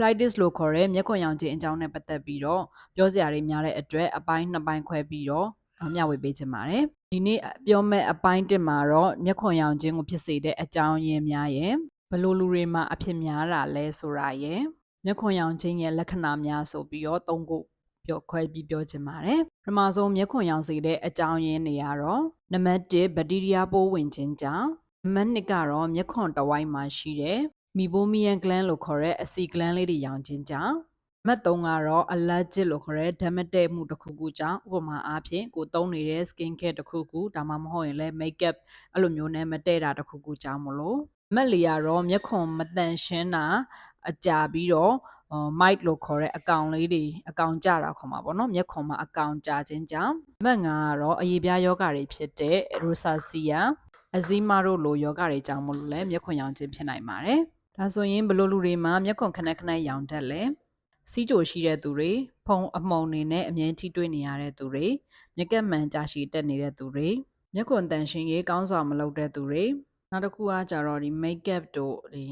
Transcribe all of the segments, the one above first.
Flightis လို့ခေါ်တဲ့မျက်ခွန်ရောင်ခြင်းအကြောင်းနဲ့ပတ်သက်ပြီးတော့ပြောစရာတွေများတဲ့အတွက်အပိုင်း2ပိုင်းခွဲပြီးတော့မျှဝေပေးချင်ပါတယ်ဒီနေ့ပြောမဲ့အပိုင်း1မှာတော့မျက်ခွန်ရောင်ခြင်းကိုဖြစ်စေတဲ့အကြောင်းရင်းများရဲ့ဘယ်လိုလူတွေမှာအဖြစ်များတာလဲဆိုတာရဲ့မျက်ခွန်ရောင်ခြင်းရဲ့လက္ခဏာများဆိုပြီးတော့3ခုခွဲပြီးပြောချင်ပါတယ်ပထမဆုံးမျက်ခွန်ရောင်စေတဲ့အကြောင်းရင်းတွေကတော့နံပါတ်1ဘက်တီးရီးယားပိုးဝင်ခြင်းကြောင့်နံပါတ်2ကတော့မျက်ခွန်တစ်ဝိုက်မှာရှိတဲ့မီဘိုမီယန်ဂလန်းလို့ခေါ်တဲ့အဆီဂလန်းလေးတွေရောင်ခြင်းကြောင့်နံပါတ်3ကတော့ allergic လို့ခေါ်တဲ့ဓာတ်မတည့်မှုတစ်ခုခုကြောင့်ဥပမာအားဖြင့်ကိုသုံးနေတဲ့ skin care တစ်ခုခုဒါမှမဟုတ်ရင်လည်း makeup အဲ့လိုမျိုးနဲ့မတည့်တာတစ်ခုခုကြောင့်မလို့နံပါတ်4ကတော့မျက်ခွန်မတန်ရှင်းတာအကြာပြီးတော့mite လို့ခေါ်တဲ့အကောင်လေးတွေအကောင်ကျတာခေါ်မှာပေါ့နော်မျက်ခွန်မှာအကောင်ကျခြင်းကြောင့်နံပါတ်5ကတော့အရေပြားယောဂတွေဖြစ်တဲ့ rosacea eczema တို့လိုယောဂတွေကြောင့်မလို့လည်းမျက်ခွန်ရောင်ခြင်းဖြစ်နိုင်ပါတယ်ဒါဆိုရင်ဘလို့လူတွေမှာမျက်ခွန်ခဏခဏရောင်တတ်လဲစီးကြိုရှိတဲ့သူတွေဖုံအမှုန်တွေနဲ့အမြဲထိတွေ့နေရတဲ့သူတွေမျက်ကပ်မှန်ကြာရှည်တက်နေတဲ့သူတွေမျက်ခွန်တန်ရှင်းရေးကောင်းစွာမလုပ်တဲ့သူတွေနောက်တစ်ခုကကြတော့ဒီ makeup တို့ဒီ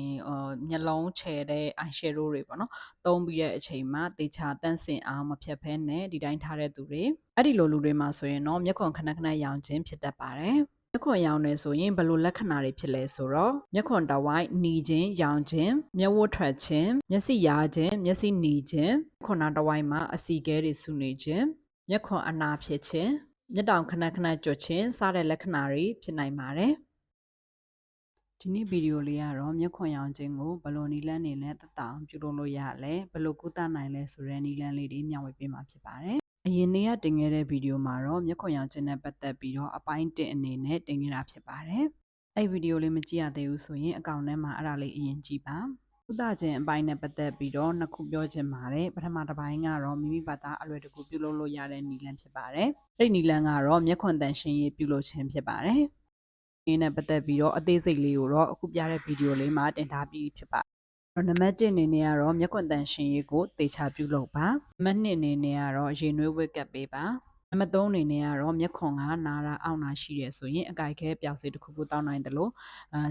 မျက်လုံးချယ်တဲ့ eye shadow တွေပေါ့နော်သုံးပြီးတဲ့အချိန်မှာတေချာတန့်စင်အောင်မဖြတ်ဖဲနဲ့ဒီတိုင်းထားတဲ့သူတွေအဲ့ဒီလိုလူတွေမှာဆိုရင်တော့မျက်ခွန်ခဏခဏရောင်ခြင်းဖြစ်တတ်ပါတယ်မျက်ခွန်ရောင်နေဆိုရင်ဘယ်လိုလက္ခဏာတွေဖြစ်လဲဆိုတော့မျက်ခွန်တစ်ဝိုက်နီခြင်းရောင်ခြင်းမျက်ဝတ်ထွက်ခြင်းမျက်စိယားခြင်းမျက်စိနီခြင်းခွန်နာတစ်ဝိုက်မှာအဆီခဲတွေဆူနေခြင်းမျက်ခွန်အနာဖြစ်ခြင်းမျက်တောင်ခဏခဏကြွခြင်းစတဲ့လက္ခဏာတွေဖြစ်နိုင်ပါတယ်ဒီနေ့ဗီဒီယိုလေးကတော့မျက်ခွန်ရောင်ခြင်းကိုဘယ်လိုနည်းလမ်းတွေနဲ့သက်သာအောင်ပြုလုပ်လို့ရလဲဘယ်လိုကုသနိုင်လဲဆိုတဲ့နည်းလမ်းလေးတွေမျှဝေပေးမှာဖြစ်ပါတယ်အရင်နေ့ကတင်ခဲ့တဲ့ဗီဒီယိုမှာတော့မျက်ခွန်ရောင်ခြင်းနဲ့ပတ်သက်ပြီးတော့အပိုင်း1အနေနဲ့တင်ခဲ့တာဖြစ်ပါတယ်အဲ့ဗီဒီယိုလေးမကြည့်ရသေးဘူးဆိုရင်အကောင့်ထဲမှာအဲ့ဒါလေးအရင်ကြည့်ပါကုသခြင်းအပိုင်းနဲ့ပတ်သက်ပြီးတော့နှစ်ခုပြောချင်ပါတယ်ပထမတစ်ပိုင်းကတော့မိမိဘာသာအလွယ်တကူပြုလုပ်လို့ရတဲ့နည်းလမ်းဖြစ်ပါတယ်အဲ့ဒီနည်းလမ်းကတော့မျက်ခွန်တန်ရှင်းရေးပြုလုပ်ခြင်းဖြစ်ပါတယ်ဒီနဲ့ပတ်သက်ပြီးတော့အသေးစိတ်လေးကိုတော့အခုပြတဲ့ဗီဒီယိုလေးမှာတင်ထားပြီးဖြစ်ပါတယ်နံပါတ်1အနေနဲ့ကတော့မျက်ခွန်တန်ရှင်းရေးကိုသေချာပြုလုပ်ပါနံပါတ်2အနေနဲ့ကတော့ရေနွေးဝတ်ကပ်ပေးပါနံပါတ်3အနေနဲ့ကတော့မျက်ခွန်ကနာတာအောင့်တာရှိတယ်ဆိုရင်အကြိုက်ခဲပျောက်ဆေးတစ်ခုခုတောင်းနိုင်တယ်လို့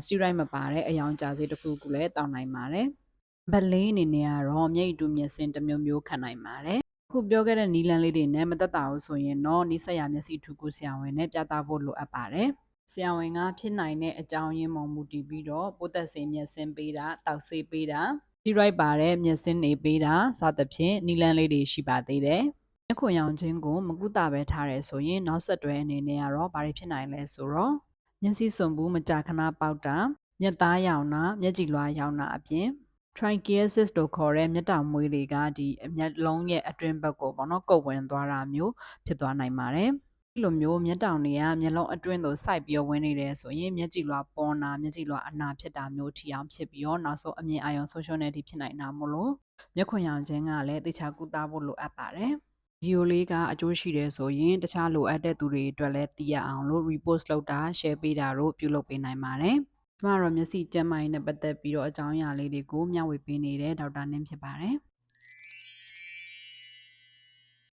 စတီရိုက်မပါတဲ့အယောင်ကြာဆေးတစ်ခုခုလည်းတောင်းနိုင်ပါတယ်နံပါတ်4အနေနဲ့ကတော့မျက်ရည်တူမျက်စင်းတစ်မျိုးမျိုးခံနိုင်ပါတယ်အခုပြောခဲ့တဲ့နည်းလမ်းလေးတွေနဲ့မသက်သာဘူးဆိုရင်တော့နိစ္စရာမျက်စိထူကူဆရာဝန်နဲ့ပြသဖို့လိုအပ်ပါတယ်ဆရာဝန်ကဖြစ်နိုင်တဲ့အကြောင်းရင်းပေါ်မူတည်ပြီးတော့ပိုးသက်ဆေးမျက်စင်းပေးတာတောက်ဆေးပေးတာစတီရိုက်ပါတဲ့မျက်စင်းတွေပေးတာစသဖြင့်နည်းလမ်းလေးတွေရှိပါသေးတယ်မျက်ခွန်ရောင်ခြင်းကိုမကုသပဲထားရဲဆိုရင်နောက်ဆက်တွဲအနေနဲ့ကတော့ဘာတွေဖြစ်နိုင်လဲဆိုတော့မျက်စိစွန်ဘူးမကြာခဏပေါက်တာမျက်သားရောင်တာမျက်ကြည်လွှာရောင်တာအပြင် trichiasis လို့ခေါ်တဲ့မျက်တောင်မွေးတွေကဒီမျက်လုံးရဲ့အတွင်းဘက်ကိုပေါ့နော်ကုတ်ဝင်သွားတာမျိုးဖြစ်သွားနိုင်ပါတယ်ဒီလိုမျိုးမျက်တောင်တွေကမျက်လုံးအတွင်းသို့စိုက်ပြီးဝင်နေတယ်ဆိုရင်မျက်ကြည်လွှာပေါ်တာမျက်ကြည်လွှာအနာဖြစ်တာမျိုးထီအောင်ဖြစ်ပြီးတော့နောက်ဆုံးအမြင်အာရုံဆုံးရှုံးတဲ့အထိဖြစ်နိုင်တာမို့လို့မျက်ခွန်ရောင်ခြင်းကလည်းတခြားကုသဖို့လိုအပ်ပါတယ်ဗီဒီယိုလေးကအကျိုးရှိတယ်ဆိုရင်တခြားလိုအပ်တဲ့သူတွေအတွက်လည်းသိရအောင်လို့ repost လုပ်တာ share ပေးတာတို့ပြုလုပ်ပေးနိုင်ပါတယ်ကျမတို့မျက်စိကျန်းမာရေးနဲ့ပတ်သက်ပြီးတော့အကြောင်းအရာလေးတွေကိုမျှဝေပေးနေတဲ့ဒေါက်တာနင်းဖြစ်ပါတယ်